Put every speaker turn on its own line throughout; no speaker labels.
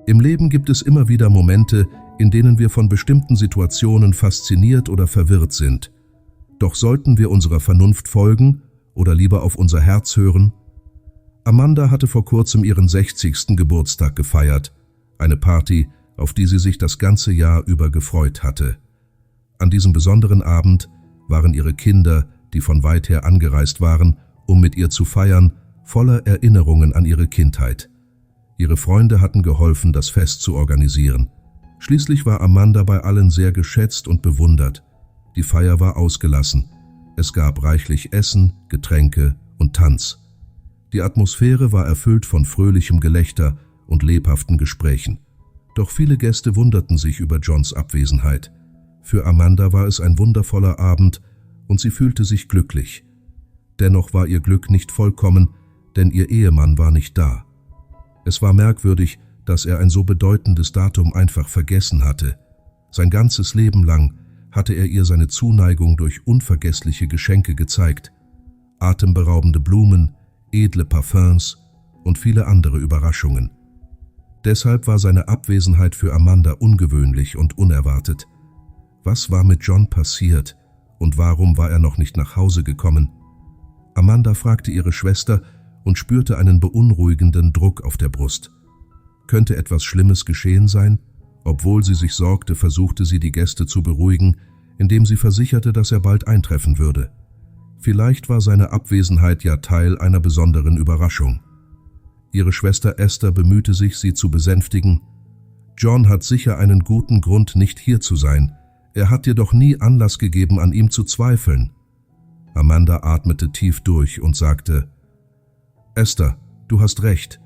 Im Leben gibt es immer wieder Momente, in denen wir von bestimmten Situationen fasziniert oder verwirrt sind. Doch sollten wir unserer Vernunft folgen oder lieber auf unser Herz hören? Amanda hatte vor kurzem ihren 60. Geburtstag gefeiert, eine Party, auf die sie sich das ganze Jahr über gefreut hatte. An diesem besonderen Abend waren ihre Kinder, die von weit her angereist waren, um mit ihr zu feiern, voller Erinnerungen an ihre Kindheit. Ihre Freunde hatten geholfen, das Fest zu organisieren. Schließlich war Amanda bei allen sehr geschätzt und bewundert. Die Feier war ausgelassen. Es gab reichlich Essen, Getränke und Tanz. Die Atmosphäre war erfüllt von fröhlichem Gelächter und lebhaften Gesprächen. Doch viele Gäste wunderten sich über Johns Abwesenheit. Für Amanda war es ein wundervoller Abend und sie fühlte sich glücklich. Dennoch war ihr Glück nicht vollkommen, denn ihr Ehemann war nicht da. Es war merkwürdig, dass er ein so bedeutendes Datum einfach vergessen hatte. Sein ganzes Leben lang hatte er ihr seine Zuneigung durch unvergessliche Geschenke gezeigt. Atemberaubende Blumen, edle Parfums und viele andere Überraschungen. Deshalb war seine Abwesenheit für Amanda ungewöhnlich und unerwartet. Was war mit John passiert und warum war er noch nicht nach Hause gekommen? Amanda fragte ihre Schwester und spürte einen beunruhigenden Druck auf der Brust. Könnte etwas Schlimmes geschehen sein? Obwohl sie sich sorgte, versuchte sie, die Gäste zu beruhigen, indem sie versicherte, dass er bald eintreffen würde. Vielleicht war seine Abwesenheit ja Teil einer besonderen Überraschung. Ihre Schwester Esther bemühte sich, sie zu besänftigen. John hat sicher einen guten Grund, nicht hier zu sein. Er hat dir doch nie Anlass gegeben, an ihm zu zweifeln. Amanda atmete tief durch und sagte: Esther, du hast recht.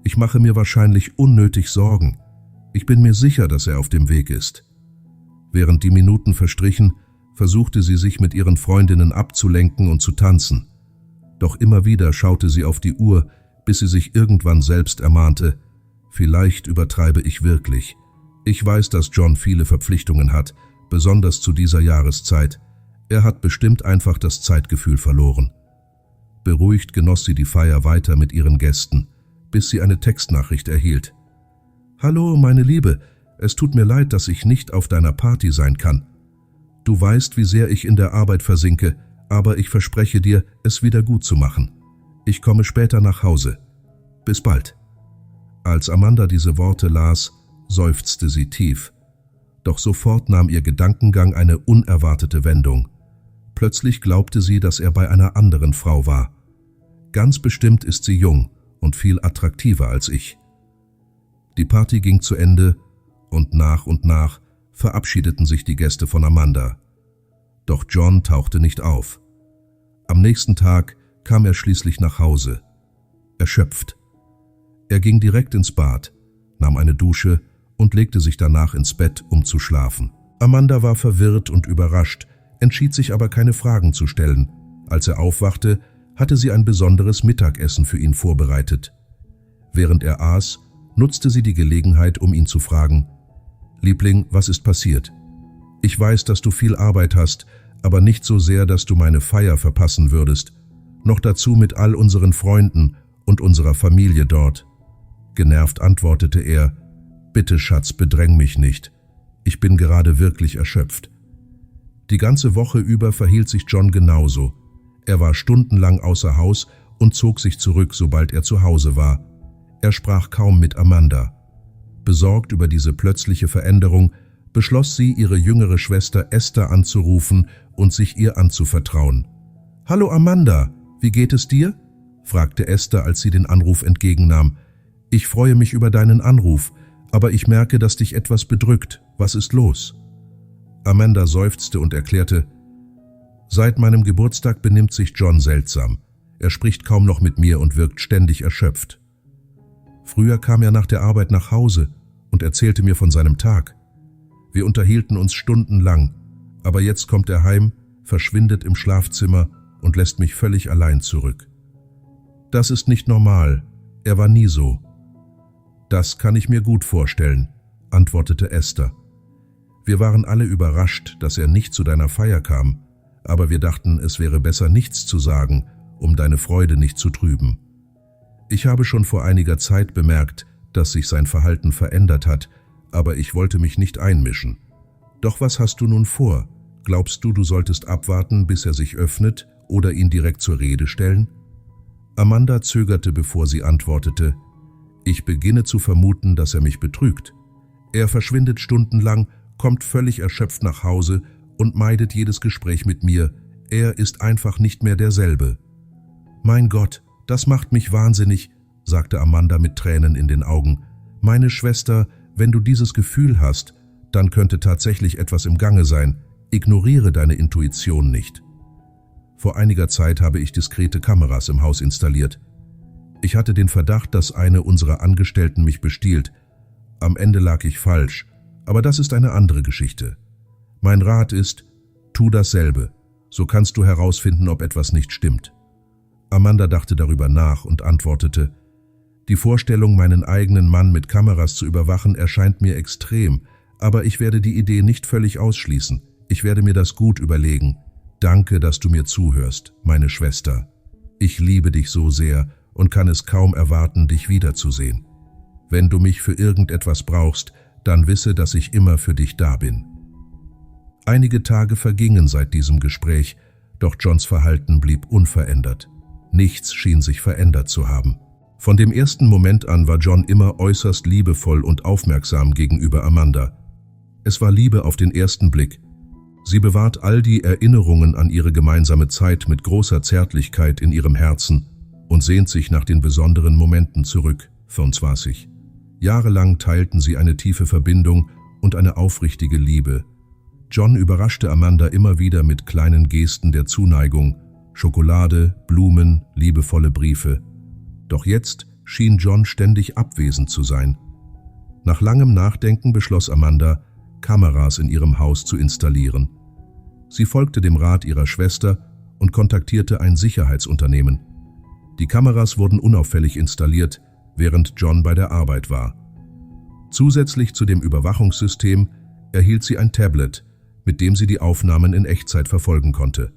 Ich mache mir wahrscheinlich unnötig Sorgen. Ich bin mir sicher, dass er auf dem Weg ist. Während die Minuten verstrichen, versuchte sie sich mit ihren Freundinnen abzulenken und zu tanzen. Doch immer wieder schaute sie auf die Uhr, bis sie sich irgendwann selbst ermahnte: Vielleicht übertreibe ich wirklich. Ich weiß, dass John viele Verpflichtungen hat, besonders zu dieser Jahreszeit. Er hat bestimmt einfach das Zeitgefühl verloren. Beruhigt genoss sie die Feier weiter mit ihren Gästen, bis sie eine Textnachricht erhielt. »Hallo, meine Liebe, es tut mir leid, dass ich nicht auf deiner Party sein kann. Du weißt, wie sehr ich in der Arbeit versinke, aber ich verspreche dir, es wieder gut zu machen. Ich komme später nach Hause. Bis bald.« Als Amanda diese Worte las, seufzte sie tief. Doch sofort nahm ihr Gedankengang eine unerwartete Wendung. Plötzlich glaubte sie, dass er bei einer anderen Frau war. Ganz bestimmt ist sie jung und viel attraktiver als ich. Die Party ging zu Ende und nach verabschiedeten sich die Gäste von Amanda. Doch John tauchte nicht auf. Am nächsten Tag kam er schließlich nach Hause, erschöpft. Er ging direkt ins Bad, nahm eine Dusche und legte sich danach ins Bett, um zu schlafen. Amanda war verwirrt und überrascht, entschied sich aber keine Fragen zu stellen. Als er aufwachte, hatte sie ein besonderes Mittagessen für ihn vorbereitet. Während er aß, nutzte sie die Gelegenheit, um ihn zu fragen: »Liebling, was ist passiert? Ich weiß, dass du viel Arbeit hast, aber nicht so sehr, dass du meine Feier verpassen würdest. Noch dazu mit all unseren Freunden und unserer Familie dort.« Genervt antwortete er: »Bitte, Schatz, bedräng mich nicht. Ich bin gerade wirklich erschöpft.« Die ganze Woche über verhielt sich John genauso. Er war stundenlang außer Haus und zog sich zurück, sobald er zu Hause war. Er sprach kaum mit Amanda. Besorgt über diese plötzliche Veränderung, beschloss sie, ihre jüngere Schwester Esther anzurufen und sich ihr anzuvertrauen. »Hallo Amanda, wie geht es dir?« fragte Esther, als sie den Anruf entgegennahm. »Ich freue mich über deinen Anruf, aber ich merke, dass dich etwas bedrückt. Was ist los?« Amanda seufzte und erklärte: »Seit meinem Geburtstag benimmt sich John seltsam. Er spricht kaum noch mit mir und wirkt ständig erschöpft. Früher kam er nach der Arbeit nach Hause und erzählte mir von seinem Tag. Wir unterhielten uns stundenlang, aber jetzt kommt er heim, verschwindet im Schlafzimmer und lässt mich völlig allein zurück. Das ist nicht normal, er war nie so.« »Das kann ich mir gut vorstellen«, antwortete Esther. »Wir waren alle überrascht, dass er nicht zu deiner Feier kam, aber wir dachten, es wäre besser, nichts zu sagen, um deine Freude nicht zu trüben. Ich habe schon vor einiger Zeit bemerkt, dass sich sein Verhalten verändert hat, aber ich wollte mich nicht einmischen. Doch was hast du nun vor? Glaubst du, du solltest abwarten, bis er sich öffnet oder ihn direkt zur Rede stellen? Amanda zögerte, bevor sie antwortete. Ich beginne zu vermuten, dass er mich betrügt. Er verschwindet stundenlang, kommt völlig erschöpft nach Hause und meidet jedes Gespräch mit mir. Er ist einfach nicht mehr derselbe. Mein Gott, das macht mich wahnsinnig, sagte Amanda mit Tränen in den Augen. Meine Schwester, wenn du dieses Gefühl hast, dann könnte tatsächlich etwas im Gange sein. Ignoriere deine Intuition nicht. Vor einiger Zeit habe ich diskrete Kameras im Haus installiert. Ich hatte den Verdacht, dass eine unserer Angestellten mich bestiehlt. Am Ende lag ich falsch, aber das ist eine andere Geschichte. Mein Rat ist, tu dasselbe, so kannst du herausfinden, ob etwas nicht stimmt. Amanda dachte darüber nach und antwortete, die Vorstellung, meinen eigenen Mann mit Kameras zu überwachen, erscheint mir extrem, aber ich werde die Idee nicht völlig ausschließen. Ich werde mir das gut überlegen. Danke, dass du mir zuhörst, meine Schwester. Ich liebe dich so sehr und kann es kaum erwarten, dich wiederzusehen. Wenn du mich für irgendetwas brauchst, dann wisse, dass ich immer für dich da bin. Einige Tage vergingen seit diesem Gespräch, doch Johns Verhalten blieb unverändert. Nichts schien sich verändert zu haben. Von dem ersten Moment an war John immer äußerst liebevoll und aufmerksam gegenüber Amanda. Es war Liebe auf den ersten Blick. Sie bewahrt all die Erinnerungen an ihre gemeinsame Zeit mit großer Zärtlichkeit in ihrem Herzen und sehnt sich nach den besonderen Momenten zurück, 25. Jahrelang teilten sie eine tiefe Verbindung und eine aufrichtige Liebe. John überraschte Amanda immer wieder mit kleinen Gesten der Zuneigung, Schokolade, Blumen, liebevolle Briefe. Doch jetzt schien John ständig abwesend zu sein. Nach langem Nachdenken beschloss Amanda, Kameras in ihrem Haus zu installieren. Sie folgte dem Rat ihrer Schwester und kontaktierte ein Sicherheitsunternehmen. Die Kameras wurden unauffällig installiert, während John bei der Arbeit war. Zusätzlich zu dem Überwachungssystem erhielt sie ein Tablet, mit dem sie die Aufnahmen in Echtzeit verfolgen konnte.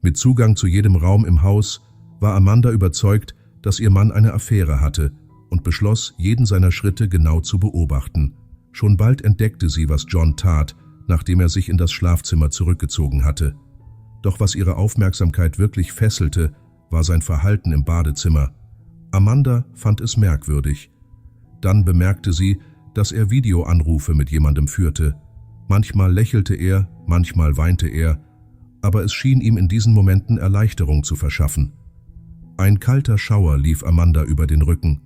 Mit Zugang zu jedem Raum im Haus war Amanda überzeugt, dass ihr Mann eine Affäre hatte und beschloss, jeden seiner Schritte genau zu beobachten. Schon bald entdeckte sie, was John tat, nachdem er sich in das Schlafzimmer zurückgezogen hatte. Doch was ihre Aufmerksamkeit wirklich fesselte, war sein Verhalten im Badezimmer. Amanda fand es merkwürdig. Dann bemerkte sie, dass er Videoanrufe mit jemandem führte. Manchmal lächelte er, manchmal weinte er, aber es schien ihm in diesen Momenten Erleichterung zu verschaffen. Ein kalter Schauer lief Amanda über den Rücken.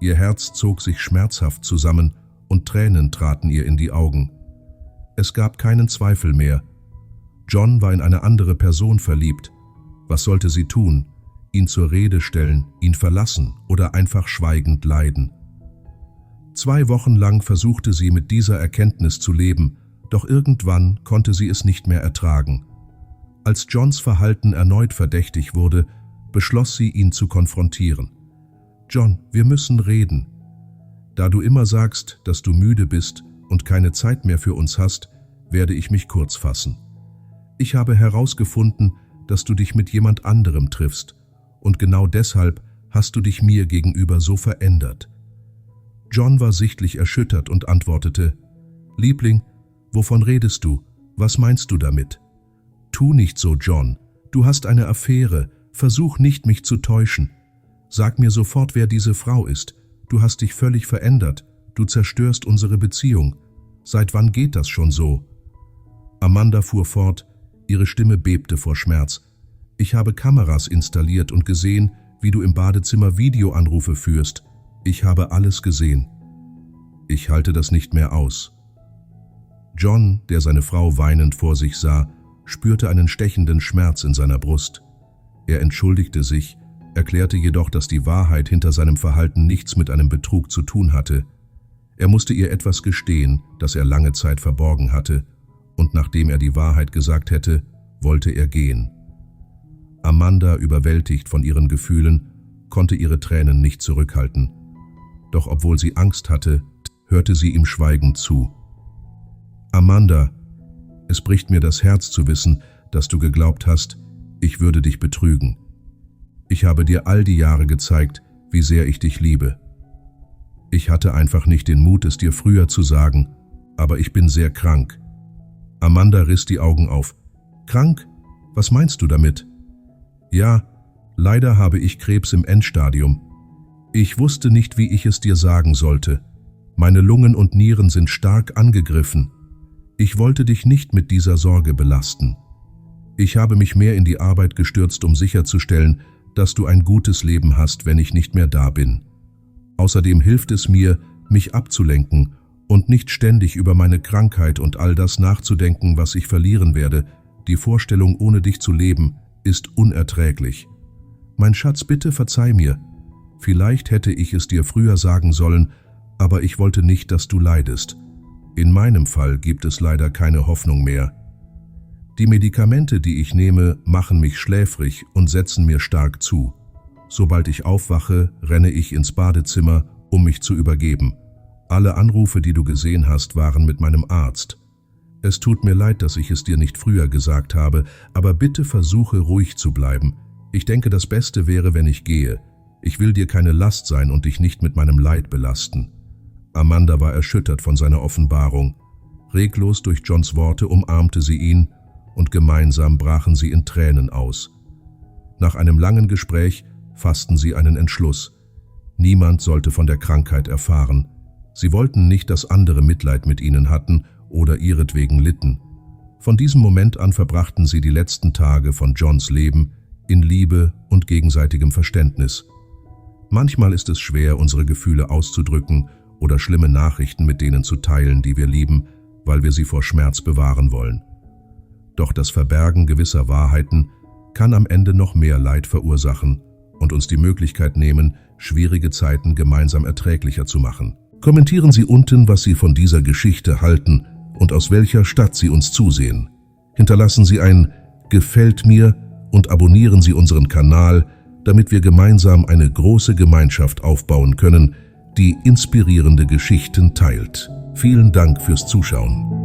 Ihr Herz zog sich schmerzhaft zusammen und Tränen traten ihr in die Augen. Es gab keinen Zweifel mehr. John war in eine andere Person verliebt. Was sollte sie tun? Ihn zur Rede stellen, ihn verlassen oder einfach schweigend leiden? 2 Wochen lang versuchte sie mit dieser Erkenntnis zu leben, doch irgendwann konnte sie es nicht mehr ertragen. Als Johns Verhalten erneut verdächtig wurde, beschloss sie, ihn zu konfrontieren. John, wir müssen reden. Da du immer sagst, dass du müde bist und keine Zeit mehr für uns hast, werde ich mich kurz fassen. Ich habe herausgefunden, dass du dich mit jemand anderem triffst, und genau deshalb hast du dich mir gegenüber so verändert. John war sichtlich erschüttert und antwortete, Liebling, wovon redest du? Was meinst du damit? Tu nicht so, John. Du hast eine Affäre. Versuch nicht, mich zu täuschen. Sag mir sofort, wer diese Frau ist. Du hast dich völlig verändert. Du zerstörst unsere Beziehung. Seit wann geht das schon so? Amanda fuhr fort, ihre Stimme bebte vor Schmerz. Ich habe Kameras installiert und gesehen, wie du im Badezimmer Videoanrufe führst. Ich habe alles gesehen. Ich halte das nicht mehr aus. John, der seine Frau weinend vor sich sah, spürte einen stechenden Schmerz in seiner Brust. Er entschuldigte sich, erklärte jedoch, dass die Wahrheit hinter seinem Verhalten nichts mit einem Betrug zu tun hatte. Er musste ihr etwas gestehen, das er lange Zeit verborgen hatte, und nachdem er die Wahrheit gesagt hätte, wollte er gehen. Amanda, überwältigt von ihren Gefühlen, konnte ihre Tränen nicht zurückhalten. Doch obwohl sie Angst hatte, hörte sie ihm schweigend zu. Amanda, es bricht mir das Herz zu wissen, dass du geglaubt hast, ich würde dich betrügen. Ich habe dir all die Jahre gezeigt, wie sehr ich dich liebe. Ich hatte einfach nicht den Mut, es dir früher zu sagen, aber ich bin sehr krank. Amanda riss die Augen auf. Krank? Was meinst du damit? Ja, leider habe ich Krebs im Endstadium. Ich wusste nicht, wie ich es dir sagen sollte. Meine Lungen und Nieren sind stark angegriffen. Ich wollte dich nicht mit dieser Sorge belasten. Ich habe mich mehr in die Arbeit gestürzt, um sicherzustellen, dass du ein gutes Leben hast, wenn ich nicht mehr da bin. Außerdem hilft es mir, mich abzulenken und nicht ständig über meine Krankheit und all das nachzudenken, was ich verlieren werde. Die Vorstellung, ohne dich zu leben, ist unerträglich. Mein Schatz, bitte verzeih mir. Vielleicht hätte ich es dir früher sagen sollen, aber ich wollte nicht, dass du leidest. In meinem Fall gibt es leider keine Hoffnung mehr. Die Medikamente, die ich nehme, machen mich schläfrig und setzen mir stark zu. Sobald ich aufwache, renne ich ins Badezimmer, um mich zu übergeben. Alle Anrufe, die du gesehen hast, waren mit meinem Arzt. Es tut mir leid, dass ich es dir nicht früher gesagt habe, aber bitte versuche ruhig zu bleiben. Ich denke, das Beste wäre, wenn ich gehe. Ich will dir keine Last sein und dich nicht mit meinem Leid belasten. Amanda war erschüttert von seiner Offenbarung. Reglos durch Johns Worte umarmte sie ihn und gemeinsam brachen sie in Tränen aus. Nach einem langen Gespräch fassten sie einen Entschluss. Niemand sollte von der Krankheit erfahren. Sie wollten nicht, dass andere Mitleid mit ihnen hatten oder ihretwegen litten. Von diesem Moment an verbrachten sie die letzten Tage von Johns Leben in Liebe und gegenseitigem Verständnis. Manchmal ist es schwer, unsere Gefühle auszudrücken oder schlimme Nachrichten mit denen zu teilen, die wir lieben, weil wir sie vor Schmerz bewahren wollen. Doch das Verbergen gewisser Wahrheiten kann am Ende noch mehr Leid verursachen und uns die Möglichkeit nehmen, schwierige Zeiten gemeinsam erträglicher zu machen. Kommentieren Sie unten, was Sie von dieser Geschichte halten und aus welcher Stadt Sie uns zusehen. Hinterlassen Sie ein Gefällt mir und abonnieren Sie unseren Kanal, damit wir gemeinsam eine große Gemeinschaft aufbauen können, die inspirierende Geschichten teilt. Vielen Dank fürs Zuschauen.